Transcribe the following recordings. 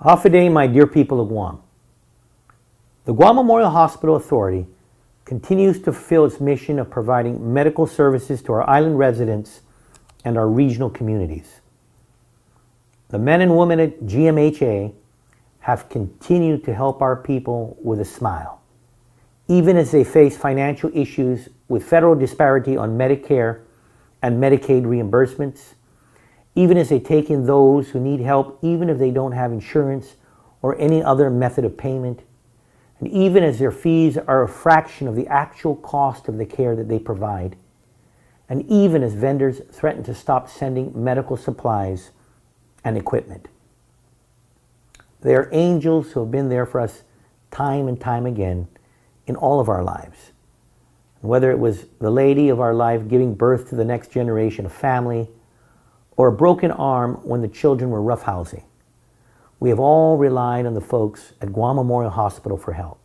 Hafaday, my dear people of Guam. The Guam Memorial Hospital Authority continues to fulfill its mission of providing medical services to our island residents and our regional communities. The men and women at GMHA have continued to help our people with a smile, even as they face financial issues with federal disparity on Medicare and Medicaid reimbursements, even as they take in those who need help even if they don't have insurance or any other method of payment, and even as their fees are a fraction of the actual cost of the care that they provide, and even as vendors threaten to stop sending medical supplies and equipment. They are angels who have been there for us time and time again in all of our lives. Whether it was the lady of our life giving birth to the next generation of family, or a broken arm when the children were roughhousing, we have all relied on the folks at Guam Memorial Hospital for help.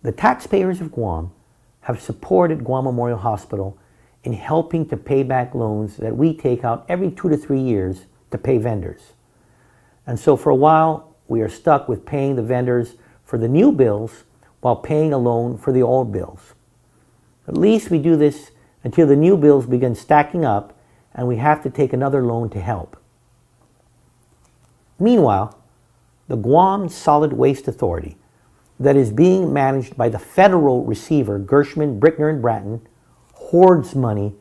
The taxpayers of Guam have supported Guam Memorial Hospital in helping to pay back loans that we take out every 2 to 3 years to pay vendors. And so for a while, we are stuck with paying the vendors for the new bills while paying a loan for the old bills. At least we do this until the new bills begin stacking up and we have to take another loan to help. Meanwhile, the Guam Solid Waste Authority, that is being managed by the federal receiver Gershman, Brickner, and Bratton, hoards money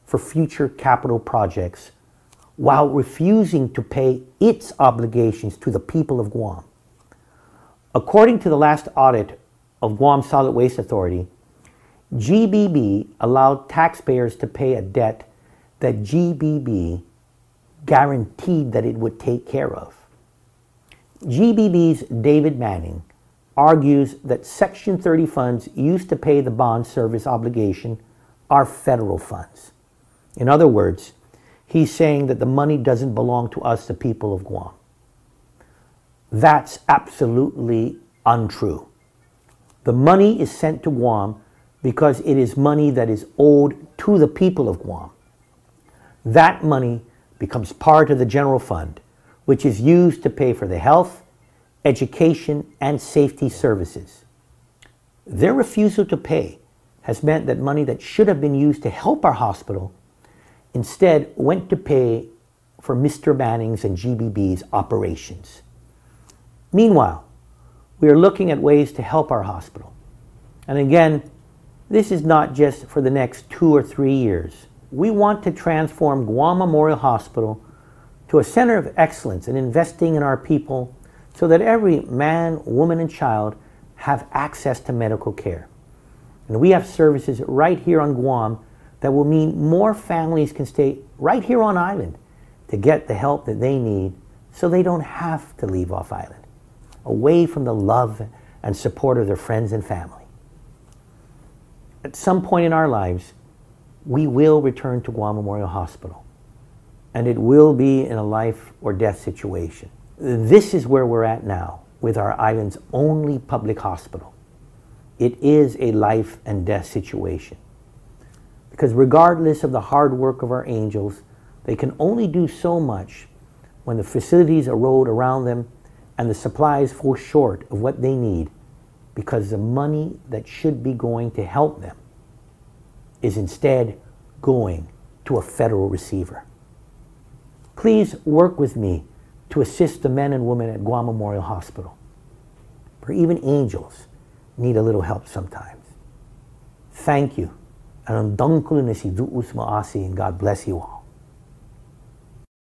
for future capital projects while refusing to pay its obligations to the people of Guam. According to the last audit of Guam Solid Waste Authority, GBB allowed taxpayers to pay a debt that GBB guaranteed that it would take care of. GBB's David Manning argues that Section 30 funds used to pay the bond service obligation are federal funds. In other words, he's saying that the money doesn't belong to us, the people of Guam. That's absolutely untrue. The money is sent to Guam because it is money that is owed to the people of Guam. That money becomes part of the general fund, which is used to pay for the health, education, and safety services. Their refusal to pay has meant that money that should have been used to help our hospital instead went to pay for Mr. Manning's and GBB's operations. Meanwhile, we are looking at ways to help our hospital. And again, this is not just for the next 2 or 3 years. We want to transform Guam Memorial Hospital to a center of excellence in investing in our people so that every man, woman, and child have access to medical care. And we have services right here on Guam that will mean more families can stay right here on island to get the help that they need so they don't have to leave off island, away from the love and support of their friends and family. At some point in our lives, we will return to Guam Memorial Hospital, and it will be in a life or death situation. This is where we're at now with our island's only public hospital. It is a life and death situation. Because regardless of the hard work of our angels, they can only do so much when the facilities erode around them and the supplies fall short of what they need, because the money that should be going to help them is instead going to a federal receiver. Please work with me to assist the men and women at Guam Memorial Hospital, for even angels need a little help sometimes. Thank you. And God bless you all.